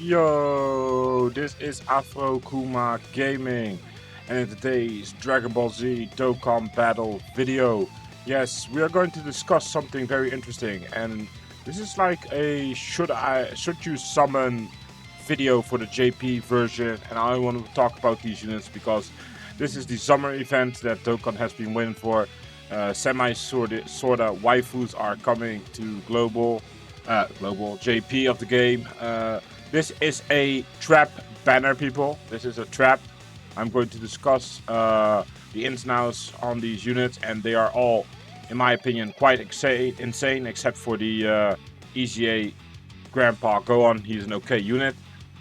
Yo, this is Afro Kuma Gaming, and in today's Dragon Ball Z Dokkan Battle video, yes, we are going to discuss something very interesting, and this is like a should you summon video for the JP version, and I want to talk about these units because this is the summer event that Dokkan has been waiting for. Sorta waifus are coming to global JP of the game. This is a trap banner, people. This is a trap. I'm going to discuss the ins and outs on these units, and they are all, in my opinion, quite insane, except for the EZA Grandpa Gohan. He's an okay unit.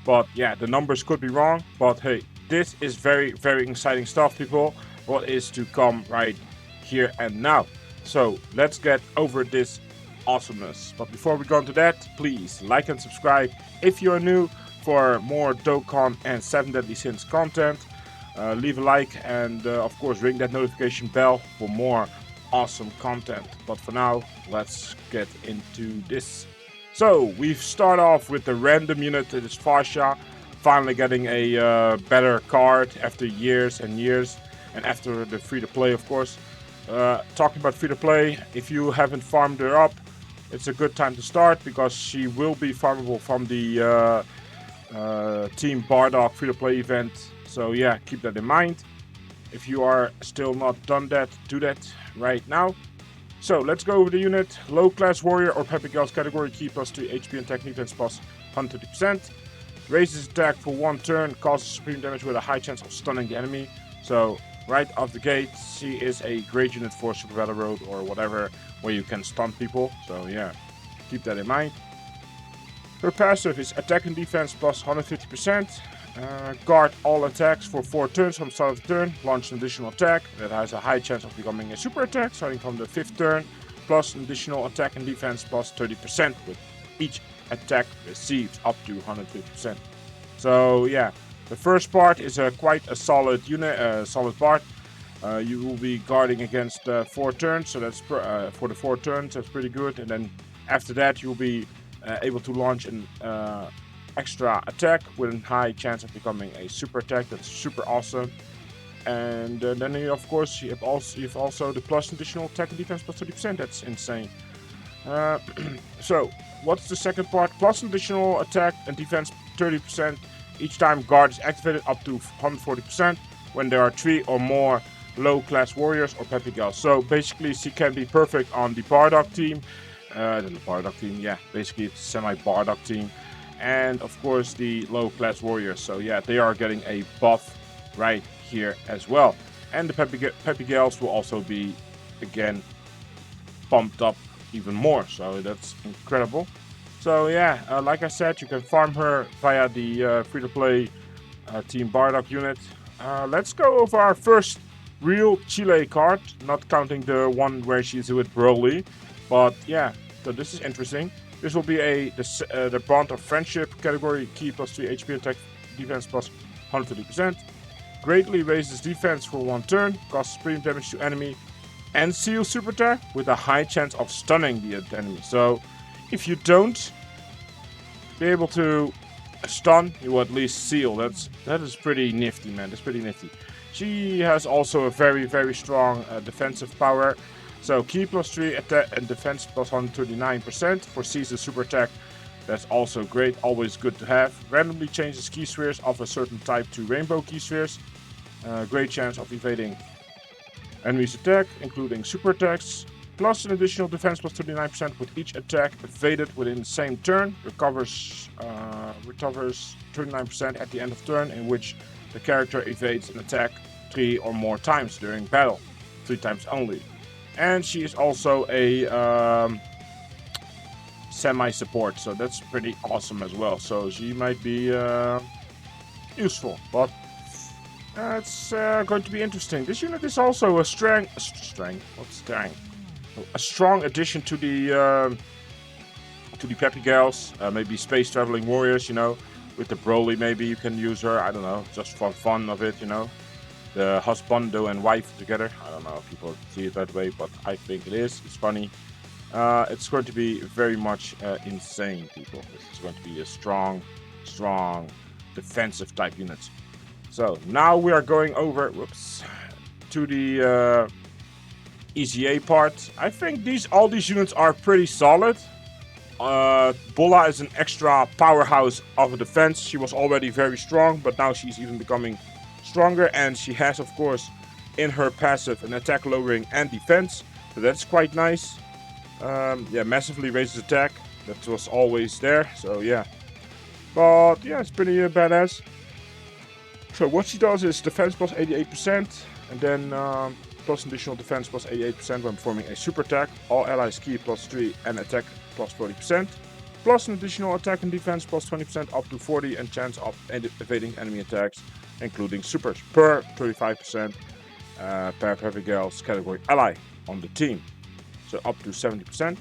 But yeah, the numbers could be wrong. But hey, this is very, very exciting stuff, people. What is to come right here and now. So let's get over this awesomeness. But before we go into that, please like and subscribe if you're new for more Dokkan and 7 Deadly Sins content. Leave a like and of course ring that notification bell for more awesome content. But for now, let's get into this. So we start off with the random unit that is Fasha, finally getting a better card after years and years, and after the free-to-play, of course. Talking about free-to-play, if you haven't farmed her up, it's a good time to start because she will be farmable from the Team Bardock free-to-play event. So yeah, keep that in mind. If you are still not done that, do that right now. So let's go over the unit. Low class warrior or Peppy category, key plus 3 HP and attack defense plus 130%. Raises attack for 1 turn, causes supreme damage with a high chance of stunning the enemy. So right off the gate, she is a great unit for Super Battle Road or whatever, where you can stun people. So yeah, keep that in mind. Her passive is attack and defense plus 150%. Guard all attacks for 4 turns from the start of the turn. Launch an additional attack that has a high chance of becoming a super attack starting from the 5th turn. Plus an additional attack and defense plus 30% with each attack received up to 150%. So yeah, the first part is quite a solid unit, solid part. You will be guarding against 4 turns, so that's for the 4 turns, that's pretty good. And then after that, you'll be able to launch an extra attack with a high chance of becoming a super attack. That's super awesome. And then you, of course, you have also the plus additional attack and defense plus 30%. That's insane. So what's the second part? Plus additional attack and defense 30% each time guard is activated, up to 140% when there are 3 or more low class warriors or Peppy girls. So basically she can be perfect on the Bardock team. Yeah, basically it's semi Bardock team. And of course the low class warriors. So yeah, they are getting a buff right here as well. And the Peppy girls will also be again pumped up even more. So that's incredible. So yeah, like I said, you can farm her via the free-to-play Team Bardock unit. Let's go over our first real Cheelai card, not counting the one where she's with Broly. But yeah, so this is interesting. This will be the Bond of Friendship category, key plus 3 HP attack defense plus 150%. Greatly raises defense for 1 turn, causes supreme damage to enemy, and seal super attack with a high chance of stunning the enemy. So if you don't be able to stun, you will at least seal. That is pretty nifty, man. That's pretty nifty. She has also a very, very strong defensive power. So key plus 3 attack and defense plus 139% for Caesar super attack. That's also great, always good to have. Randomly changes key spheres of a certain type to rainbow key spheres. Great chance of evading enemies' attack, including super attacks. Plus an additional defense plus 39% with each attack evaded within the same turn. Recovers 39% at the end of turn, in which the character evades an attack 3 or more times during battle. 3 times only. And she is also a semi-support, so that's pretty awesome as well. So she might be useful, but it's going to be interesting. This unit is also a strong addition to the Peppy gals. Maybe space traveling warriors, you know, with the Broly. Maybe you can use her. I don't know, just for fun of it, you know. The husbando and wife together. I don't know if people see it that way, but I think it is. It's funny. It's going to be very much insane, people. This is going to be a strong strong defensive type units. So now we are going over, to the EZA part. I think all these units are pretty solid. Bola is an extra powerhouse of a defense. She was already very strong, but now she's even becoming stronger, and she has, of course, in her passive an attack lowering and defense, so that's quite nice. Yeah, massively raises attack. That was always there, so yeah. But yeah, it's pretty badass. So what she does is defense plus 88%, and then plus additional defense plus 88% when performing a super attack. All allies ki plus 3 and attack plus 40%. Plus an additional attack and defense plus 20% up to 40 and chance of evading enemy attacks, including supers, per 35% per Peppy Girl's category ally on the team. So up to 70%.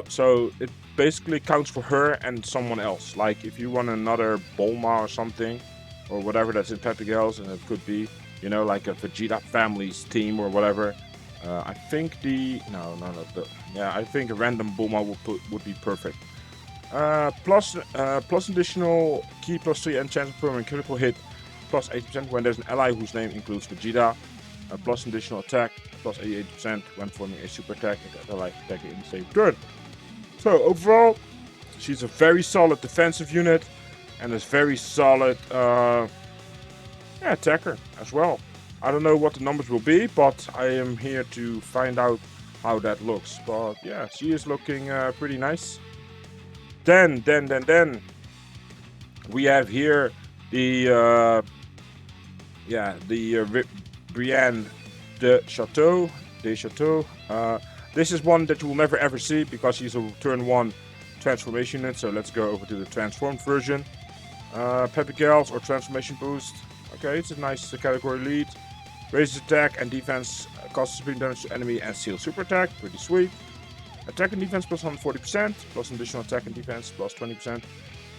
So it basically counts for her and someone else. Like if you want another Bulma or something, or whatever that's in Peppy Girls, and it could be, you know, like a Vegeta family's team or whatever. I think I think a random Bulma would be perfect. Plus additional ki plus 3 and chance of performing critical hit plus 80% when there's an ally whose name includes Vegeta. Plus additional attack plus 88% when performing a super attack and ally attacking in the same turn. So overall, she's a very solid defensive unit and a very solid attacker as well. I don't know what the numbers will be, but I am here to find out how that looks. But yeah, she is looking pretty nice. Then we have here the Brienne de Chateau. This is one that you will never ever see because she's a turn 1 transformation unit. So let's go over to the transformed version. Peppy Girls or transformation boost. Okay, it's a nice category lead. Raises attack and defense, causes supreme damage to enemy and seal super attack. Pretty sweet. Attack and defense plus 140%, plus additional attack and defense plus 20%.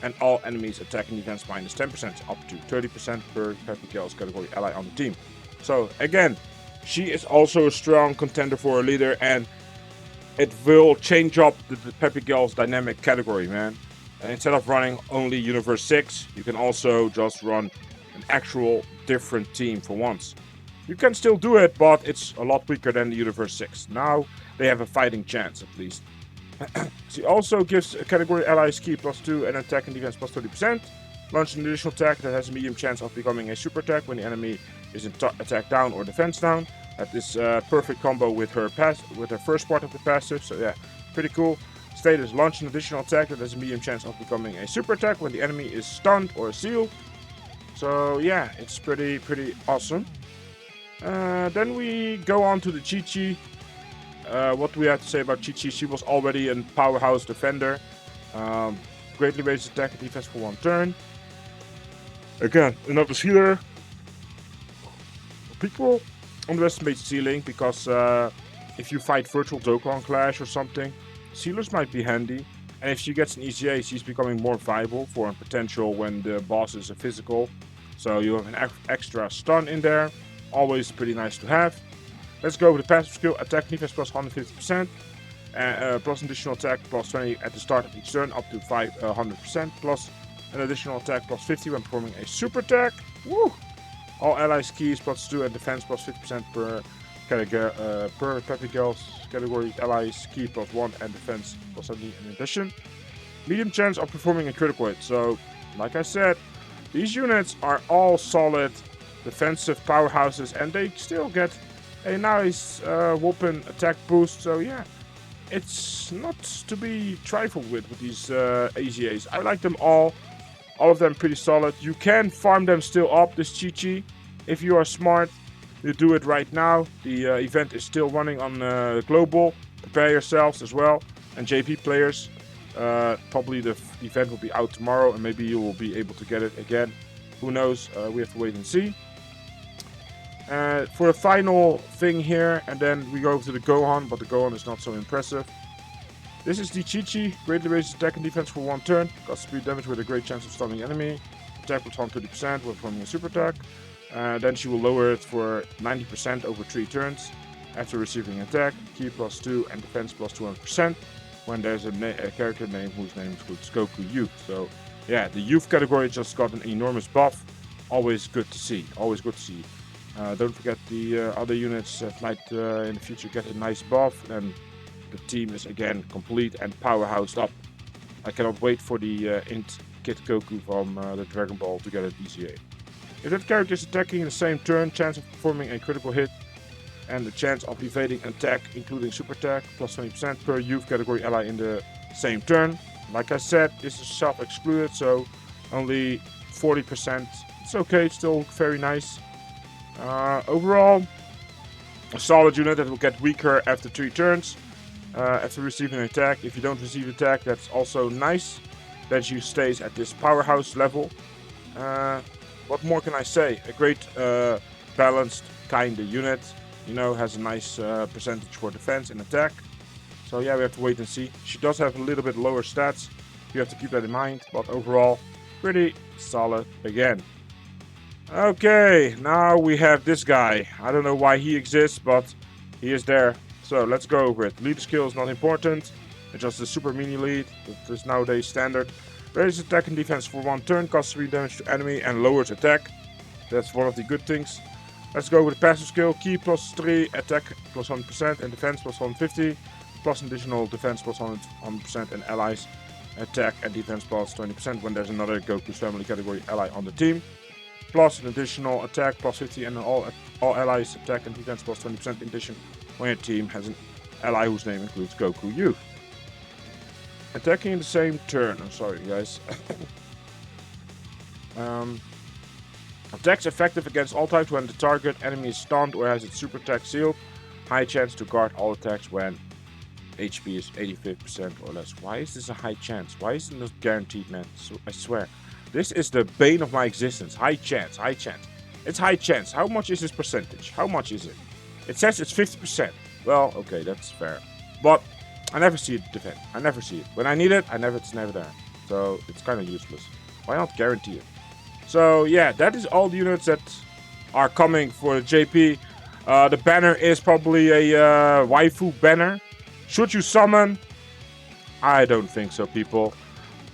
And all enemies attack and defense minus 10%, up to 30% per Peppy Girl's category ally on the team. So again, she is also a strong contender for a leader, and it will change up the Peppy Girl's dynamic category, man. And instead of running only Universe 6, you can also just run an actual different team for once. You can still do it, but it's a lot weaker than the Universe 6. Now they have a fighting chance, at least. She also gives category allies ki plus 2 and attack and defense plus 30%. Launch an additional attack that has a medium chance of becoming a super attack when the enemy is in attack down or defense down. That is perfect combo with her first part of the passive, so yeah, pretty cool. Status: launch an additional attack that has a medium chance of becoming a super attack when the enemy is stunned or sealed. So yeah, it's pretty awesome. Then we go on to the Chi-Chi. What do we have to say about Chi-Chi? She was already a powerhouse defender. Greatly raises attack and defense for 1 turn. Again, another sealer. People underestimate sealing because if you fight virtual Dokkan Clash or something, sealers might be handy. And if she gets an EZA, she's becoming more viable for a potential when the boss is a physical. So you have an extra stun in there. Always pretty nice to have. Let's go with the passive skill. Attack defense plus 150%. Plus additional attack plus 20 at the start of each turn, up to 500%. Plus an additional attack plus 50 when performing a super attack. Woo! All allies keys plus 2 and defense plus 50% per Peppy Girl's category. Allies key plus 1 and defense plus 70 in addition. Medium chance of performing a critical hit. So, like I said, these units are all solid defensive powerhouses, and they still get a nice weapon attack boost. So yeah, it's not to be trifled with these EZAs. I like them all of them pretty solid. You can farm them still up, this Chi-Chi, if you are smart. You do it right now. The event is still running on global. Prepare yourselves as well, and JP players. Probably the event will be out tomorrow, and maybe you will be able to get it again. Who knows? We have to wait and see. For a final thing here, and then we go to the Gohan, but the Gohan is not so impressive. This is the Chi-Chi. Greatly raises attack and defense for 1 turn. Causes speed damage with a great chance of stunning enemy. Attack plus 130% when performing a super attack. Then she will lower it for 90% over 3 turns after receiving attack. Ki plus 2 and defense plus 200%. when there's a character name whose name includes Goku Youth. So yeah, the youth category just got an enormous buff. Always good to see. Always good to see. Don't forget the other units that might in the future get a nice buff. And the team is again complete and powerhoused up. I cannot wait for the Int Kid Goku from the Dragon Ball to get a DCA. If that character is attacking in the same turn, chance of performing a critical hit and the chance of evading an attack, including super attack, plus 20% per youth category ally in the same turn. Like I said, this is self-excluded, so only 40%. It's okay, it's still very nice. Overall, a solid unit that will get weaker after 3 turns. After receiving an attack. If you don't receive an attack, that's also nice. That you stays at this powerhouse level. What more can I say? A great balanced kind of unit. You know, has a nice percentage for defense and attack. So yeah, we have to wait and see. She does have a little bit lower stats. You have to keep that in mind. But overall, pretty solid again. Okay, now we have this guy. I don't know why he exists, but he is there. So let's go over it. Lead skill is not important. It's just the super mini lead. That is nowadays standard. Raises attack and defense for 1 turn, costs 3 damage to enemy and lowers attack. That's one of the good things. Let's go with the passive skill. Ki plus 3, attack plus 100% and defense plus 150. Plus additional defense plus 100% and allies attack and defense plus 20% when there's another Goku's family category ally on the team. Plus an additional attack plus 50 and all allies attack and defense plus 20% in addition when your team has an ally whose name includes Goku Youth. Attacking in the same turn. I'm sorry guys. Attacks effective against all types when the target enemy is stunned or has its super attack sealed. High chance to guard all attacks when HP is 85% or less. Why is this a high chance? Why is it not guaranteed, man? So, I swear. This is the bane of my existence. High chance, high chance. It's high chance. How much is this percentage? How much is it? It says it's 50%. Well, okay, that's fair. But I never see it defend. I never see it. When I need it, it's never there. So it's kind of useless. Why not guarantee it? So yeah, that is all the units that are coming for the JP. The banner is probably a waifu banner. Should you summon? I don't think so, people.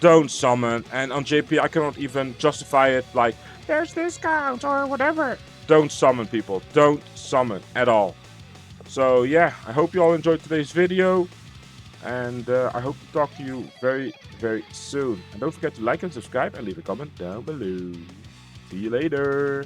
Don't summon. And on JP, I cannot even justify it like, there's discount or whatever. Don't summon, people. Don't summon at all. So yeah, I hope you all enjoyed today's video. And I hope to talk to you very, very soon. And don't forget to like and subscribe and leave a comment down below. See you later.